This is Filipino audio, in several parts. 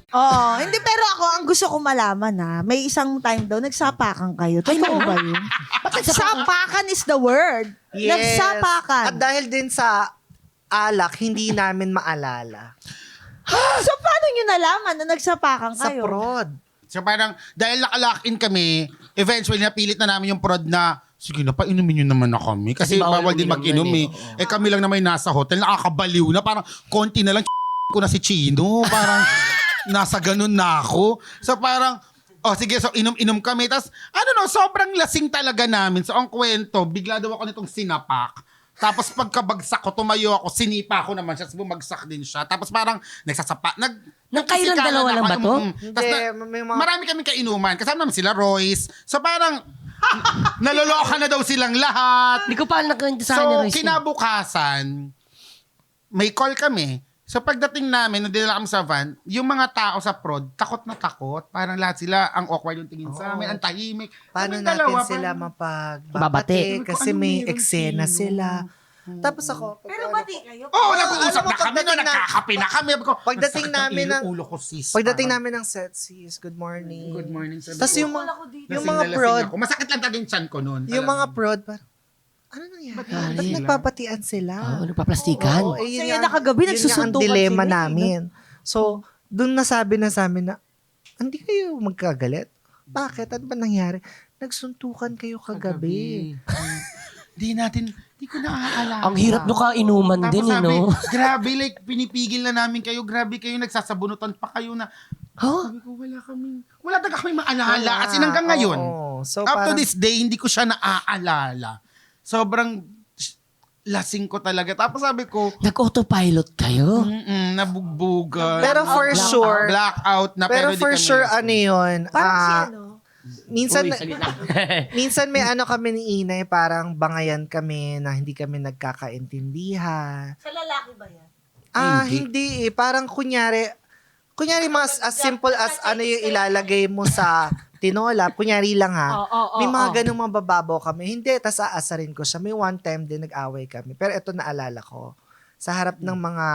Oo, hindi pero ako ang gusto ko malaman may isang time daw nagsapakan kayo. Totoo ba yun? Nagsapakan is the word. Yes. Nagsapakan. At dahil din sa alak, hindi namin maalala. So paano nyo nalaman na nagsapakan Sa kayo? prod. So parang, dahil nakalock-in kami, eventually napilit na namin yung prod na, sige na, painumin nyo naman na kami. Kasi bawal din mag-inom eh. Kami lang naman nasa hotel, nakakabaliw na. Parang konti na lang ko na si Chino. Parang nasa ganun na ako. So parang, sige, so inom-inom kami. Tapos, sobrang lasing talaga namin. So ang kwento, bigla daw ako nitong sinapak. Tapos pagkabagsak ko, tumayo ako, sinipa ko naman siya, bumagsak din siya. Tapos parang Nang kayo lang dalawa lang ba to? Tapos marami kami kainuman. Kasama naman sila Royce. So parang naloloka na daw silang lahat. Hindi ko pa nakwento sa So akin, Royce. kinabukasan, may call kami. So pagdating namin, nung dinala kami sa van, yung mga tao sa prod, takot na takot. Parang lahat sila, ang awkward yung tingin sa amin, ang tahimik. Paano Kaming natin dalawa, sila parang- mapagbabate? Kasi Ano may meron, eksena Chino? sila. Tapos ako, Pero bati kayo. Oo, nag-uusap alam mo, na kami, pagdating na- nagkakape na kami. Sabi ko, Pagdating "Ang sakit ng namin ng- ulo ko, sis." pagdating Parang, namin ng set, sis, good morning. Good morning. sabi Tapos ko. yung mga, Lasing yung na mga lasing prod, ako. Masakit lang talaga yung chan ko noon. yung mga prod, parang, ano nangyari? Ba't sila? nagpapatian sila? Oo, nagpaplastikan. Oo, So, yun nga- na kagabi, yun nga nagsusuntukan ang dilema sila, namin. So, doon nasabi na sa amin na, hindi kayo magkagalit? Bakit? Ano ba nangyari? Nagsuntukan kayo kagabi. Di ko naaalala. Ang hirap nyo kainuman Tapos din, sabi, no? grabe, like, pinipigil na namin kayo. Grabe kayo, nagsasabunutan pa kayo na, Huh? sabi ko, wala talaga kami maalala. As in, hanggang ngayon, Oo. So, up to parang, this day, hindi ko siya naaalala. Sobrang lasing ko talaga. Tapos sabi ko, Nag-autopilot kayo? nabugbugan. pero for sure, Blackout na. pero di for kami sure, lasing. ano yun, Parang si ano? minsan, Uy, salita. minsan may ano kami ni Inay, parang bangayan kami na hindi kami nagkakaintindihan. Sa lalaki ba yan? Hindi eh. Parang kunyari mga as simple as ano yung ilalagay mo sa tinola. Kunyari lang ha. May mga ganung mga bababaw kami. Hindi, tas aasarin ko siya. May one time din nag-away kami. Pero ito naalala ko. Sa harap ng mga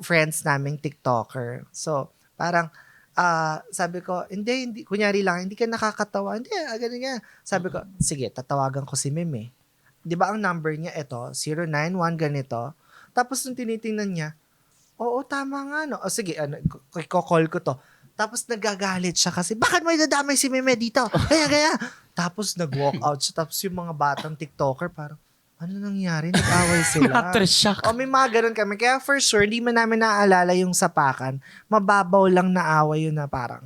friends naming TikToker. So, parang, sabi ko, hindi, kunyari lang, hindi ka nakakatawa. Hindi, ganun nga. Sabi ko, sige, tatawagan ko si Meme. Di ba ang number niya, ito, 091 ganito. Tapos nung tinitingnan niya, oo, tama nga, no? O sige, i-call ko to. Tapos nagagalit siya kasi, bakit may dadamay si Meme dito? Kaya. Tapos nag-walk out siya. Tapos yung mga batang TikToker, parang, ano nangyari? Nag-away sila. Aftershock. O may mga ganun kami. Kaya for sure, hindi man namin naaalala yung sapakan. Mababaw lang na away yun na parang,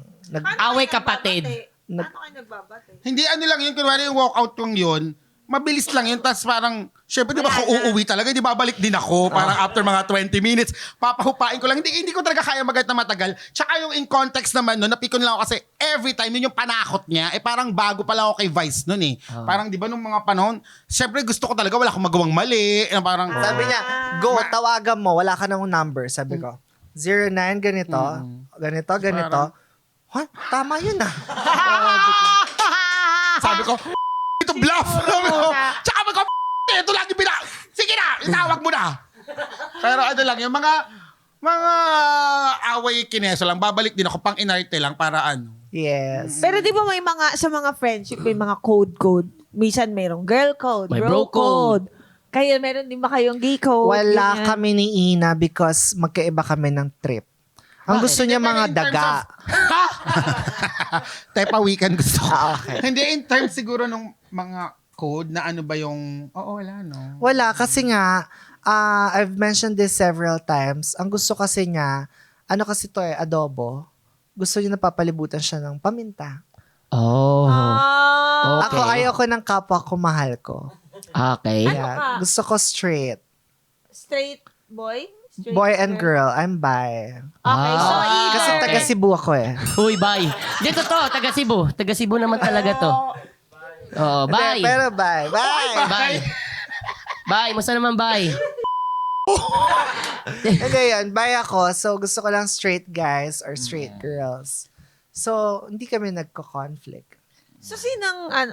Away kapatid. Paano kayo nagbabate? Hindi, ano lang yun. Kunwari yung walkout lang yun. Mabilis lang yun. Tapos parang, syempre, di ba ako uuwi talaga? Di babalik din ako. Parang after mga 20 minutes, papahupain ko lang. Hindi ko talaga kaya magat na matagal. Tsaka yung in context naman nun, napikon lang ako kasi every time, yun yung panakot niya, parang bago pa lang ako kay Vice nun eh. Parang di ba nung mga panahon, syempre gusto ko talaga, wala akong magawang mali. Parang, sabi niya, go, tawagan mo. Wala ka namang number. Sabi ko, 09 ganito, ganito. Ha? Tama yun ah. sabi ko, ito bluff. Sabi ko, tsaka mag ito lagi sige na, itawag mo na. Pero ano lang, yung mga away kineso lang, babalik din ako pang inarte lang para ano. Yes. Pero di ba may mga, sa mga friendship, may mga code. Minsan mayroong girl code, May bro bro code. Kayo, meron din ba kayong gay code? Wala Ganyan. kami ni Ina because magkaiba kami ng trip. Ang gusto niya Hindi, mga pero in terms daga. Tepa weekend gusto ko. Okay. Hindi, in terms siguro nung mga code na ano ba yung, wala no. Wala, kasi nga, I've mentioned this several times. Ang gusto kasi niya, ano kasi to adobo. Gusto niya napapalibutan siya ng paminta. Oh. Ah, Okay. Ako, ayaw ko ng kapwa ko, mahal ko. Okay. Yeah, gusto ko straight. straight boy? Straight Boy and girl, I'm bi. Okay, so either. Kasi Okay. taga Cebu ako eh. Uy, bye. Dito to, taga Cebu. Taga Cebu naman talaga to. Oh, bye. Hindi, pero bye. Bye. Bye. Bye. Musta naman bye? Hindi yan, bi ako. So, gusto ko lang straight guys or straight girls. So, hindi kami nagko-conflict. So,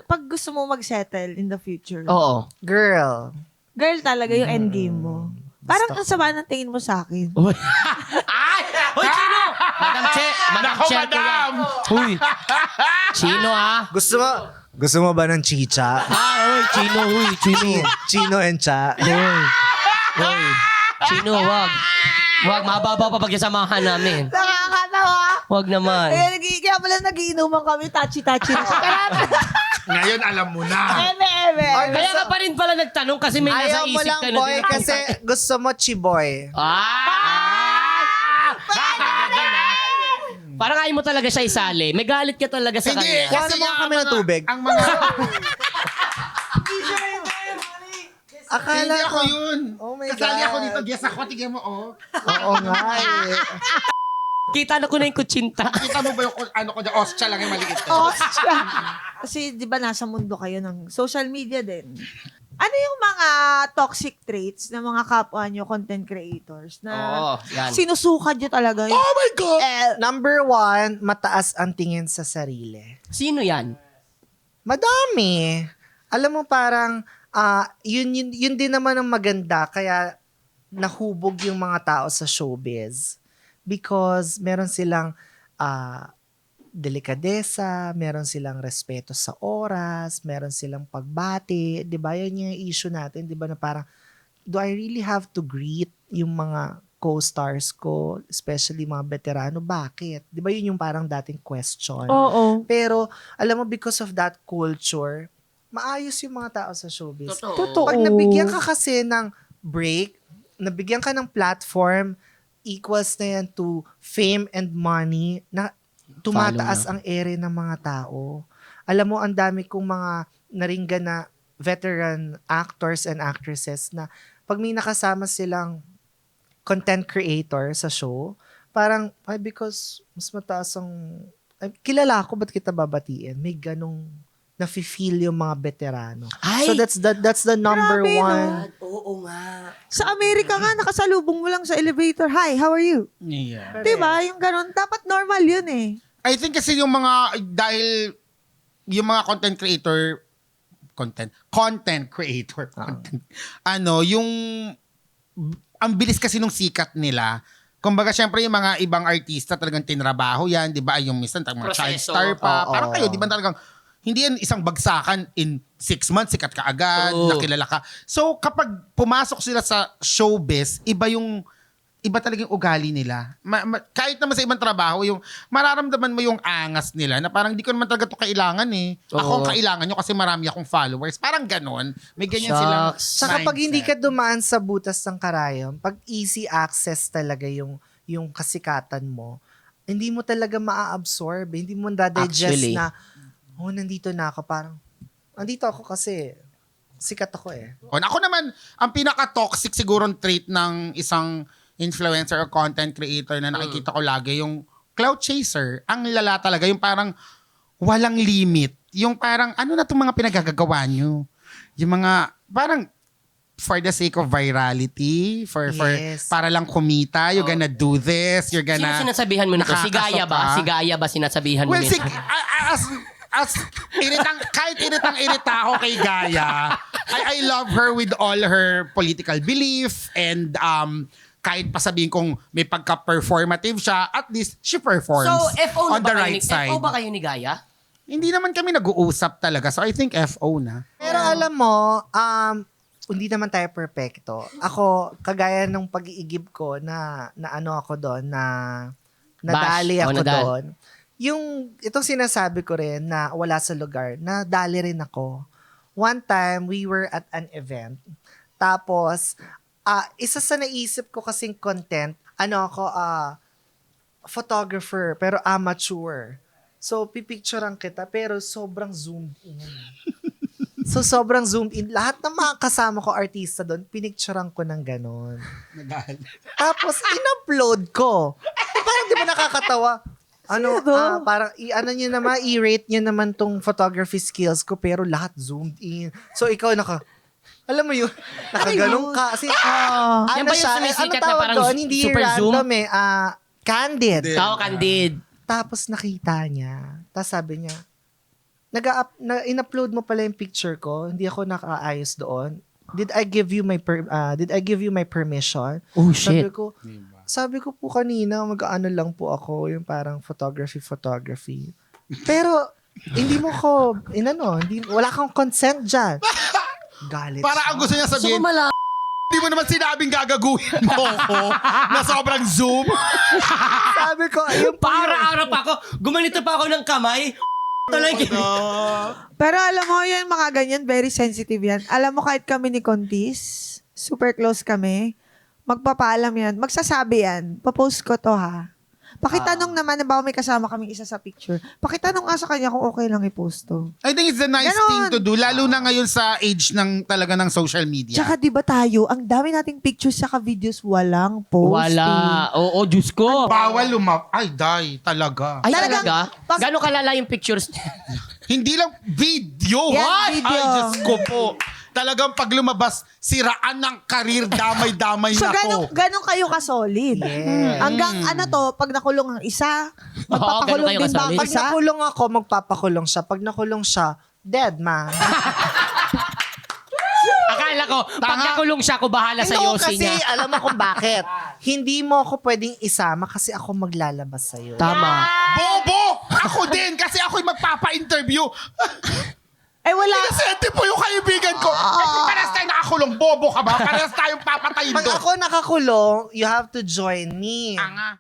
pag gusto mo mag-settle in the future, Oo. Girl. girl talaga yung endgame mo. Parang Gusto ang sama ng tingin mo sa akin. Uy. Ay! Uy, Chino! Madam Che. Madam Nako, Che. madam! Huy. Chino Gusto mo ba ng chicha? Uy, Chino, huy. Chino. Chino and cha. Uy. Chino, wag. Wag, mababaw pa pagsasamahan namin. Nakakatawa. Wag naman. Kaya pala nagiinuman kami, touchy-touchy na siya. Ngayon, alam mo na. Eme. Kaya ka pa rin pala nagtanong kasi may nasa Ayaw mo isip lang, ka na boy, din. kasi gusto mo chiboy. Parang ayaw mo talaga siya isali. May galit ka talaga sa Hindi, kanya. Kuha mo kami ng tubig. Ang mga... Akala Hindi ako ko. yun. Oh my Kasali God. ako dito. Guess ako, tigyan mo, oh. Oo nga eh. Kita na ko na yung kutsinta. Kita mo ba yung ano ko dyan? Ostya lang yung maliit. Kasi di ba nasa mundo kayo ng social media din. Ano yung mga toxic traits ng mga kapwa nyo content creators na Yan. sinusukat nyo talaga yun? Oh my God! Number 1, mataas ang tingin sa sarili. Sino yan? Madami. Alam mo parang, yun din naman ang maganda. Kaya nahubog yung mga tao sa showbiz. Because meron silang delikadesa, meron silang respeto sa oras, meron silang pagbati. Di ba? Yan yung issue natin. Di ba na parang, do I really have to greet yung mga co-stars ko, especially mga veterano? Bakit? Di ba yun yung parang dating question? Oo. Pero, alam mo, because of that culture, maayos yung mga tao sa showbiz. Totoo. Pag nabigyan ka kasi ng break, nabigyan ka ng platform, equals na yan to fame and money, na tumataas ang ere ng mga tao. Alam mo, ang dami kong mga naringgan na veteran actors and actresses na pag may nakasama silang content creator sa show, parang, because mas mataas ang, kilala ako, ba't kita babatiin? May ganong nafe-feel yung mga veterano. Ay! So that's the number Grabe, one. Oo nga. Sa Amerika nga, nakasalubong mo lang sa elevator. Hi, how are you? Yeah. Diba? Yung ganun. Dapat normal yun eh. I think kasi yung mga, dahil yung mga content creator, yung, ang bilis kasi nung sikat nila. Kumbaga, syempre yung mga ibang artista talagang tinrabaho yan, di ba? Yung minsan, mga child Proseso. star pa. Oo. Parang kayo, di ba talagang, hindi yan isang bagsakan in 6 months, sikat ka agad, Oo. nakilala ka. So, kapag pumasok sila sa showbiz, iba talagang ugali nila. Kahit naman sa ibang trabaho, yung mararamdaman mo yung angas nila na parang di ko naman talaga ito kailangan eh. Ako ang kailangan nyo kasi marami akong followers. Parang ganon. May ganyan silang Shucks. Saka pag hindi ka mindset. dumaan sa butas ng karayom, pag easy access talaga yung kasikatan mo, hindi mo talaga maa-absorb, hindi mo dadigest Actually. na, nandito na ako, parang, nandito ako kasi, sikat ako eh. Ako naman, ang pinaka-toxic siguro trait ng isang influencer or content creator na nakikita ko lagi, yung cloud chaser. Ang lala talaga, yung parang walang limit. Yung parang, ano na itong mga pinagagagawa nyo? Yung mga, parang, for the sake of virality, for Yes. para lang kumita, you're gonna do this, you're Sino gonna... sinasabihan mo nito? Si Gaya nakakasok ba? ka. Si Gaya ba sinasabihan mo Well, nito? as kahit iritang-irita ako kay Gaya, I love her with all her political belief and kahit pa sabihin kong may pagka-performative siya, at least she performs So, FO na on ba the kayo right ni, side. FO ba kayo ni Gaya? Hindi naman kami nag-uusap talaga. So I think FO na. Pero alam mo, hindi naman tayo perfecto. Ako, kagaya nung pag-iigib ko na ano ako doon, na nadali Bash. ako Nadali. doon. Itong sinasabi ko rin na wala sa lugar, nadali rin ako. One time, we were at an event. Tapos, isa sa naisip ko kasing content, photographer, pero amateur. So, pipicturean kita, pero sobrang zoomed in. So, sobrang zoomed in. Lahat ng mga kasama ko artista doon, pinicturean ko ng ganon. Tapos, in-upload ko. Parang di ba nakakatawa? Parang, i-rate nyo naman tong photography skills ko, pero lahat zoomed in. So, ikaw alam mo yun, nakaganon ka. Kasi, Yan ba yung sumisikat na parang hindi super random eh. Candid. Tao, Candid. Tapos nakita niya. Tapos sabi niya, in-upload mo pala yung picture ko. Hindi ako nakaayos doon. did I give you my permission? Oh, shit. Sabi ko po kanina, mag-ano lang po ako, yung parang photography. Pero, hindi mo ko, wala kang consent dyan. Galit Para ang gusto niya So, sabihin, hindi mo naman sinabing gagaguhin mo ko na sobrang zoom. Sabi ko, ayun po Para-arap ako. Gumanito pa ako ng kamay. Pero alam mo, yung mga ganyan, very sensitive yan. Alam mo, kahit kami ni Contis, super close kami, magpapaalam yan, magsasabi yan, papost ko to ha. Pakitanong naman, na ba may kasama kaming isa sa picture, pakitanong nga sa kanya kung okay lang i-post to. I think it's a nice Ganon. thing to do, lalo na ngayon sa age ng talaga ng social media. Tsaka di ba tayo, ang dami nating pictures saka videos, walang posting. Wala. Oo, Diyos ko. Bawal Ay, day, talaga. Ay, Talagang, talaga? pag- Gano'ng kalala yung pictures? Hindi lang video. Yan, Ay, video. Ay, Diyos ko po. Talagang pag lumabas, siraan ng karir, damay-damay So, na ko. ganun kayo ka-solid. Yes. Hanggang pag nakulong ang isa, ganun magpapakulong kayo din ba ang ka-solid. Pag isa? nakulong ako, magpapakulong siya. Pag nakulong siya, dead man. Akala ko, pag nakulong siya, ako bahala sa No, yosi kasi niya. alam mo kung bakit. Hindi mo ako pwedeng isama kasi ako maglalabas sa'yo. Tama. Bobo! Ako din, kasi ako'y magpapa-interview. Eh wala. Inosente po yung kaibigan ko. Eh, kung parehas tayo nakakulong, bobo ka ba? Parehas tayong papatayin Pag doon. ako nakakulong, you have to join me. Tanga.